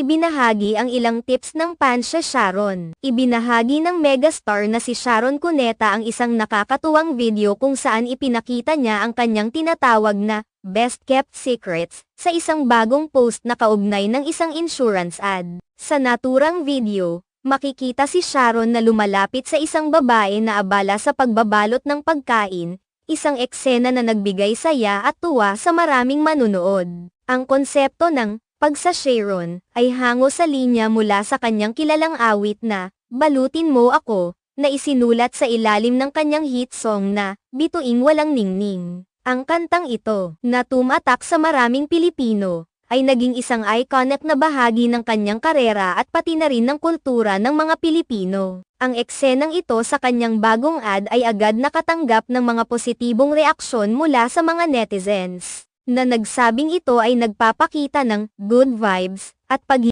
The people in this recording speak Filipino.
ibinahagi ang ilang tips ng Pansya Sharon. Ibinahagi ng megastar na si Sharon Cuneta ang isang nakakatuwang video kung saan ipinakita niya ang kanyang tinatawag na best kept secrets sa isang bagong post na kaugnay ng isang insurance ad. Sa naturang video, makikita si Sharon na lumalapit sa isang babae na abala sa pagbabalot ng pagkain, isang eksena na nagbigay saya at tuwa sa maraming manunood. Ang konsepto ng pagsa Sharon ay hango sa linya mula sa kanyang kilalang awit na Balutin Mo Ako, na isinulat sa ilalim ng kanyang hit song na Bituing Walang Ningning. Ang kantang ito, na tumatak sa maraming Pilipino, ay naging isang iconic na bahagi ng kanyang karera at pati na rin ng kultura ng mga Pilipino. Ang eksenang ito sa kanyang bagong ad ay agad nakatanggap ng mga positibong reaksyon mula sa mga netizens, na nagsabing ito ay nagpapakita ng good vibes at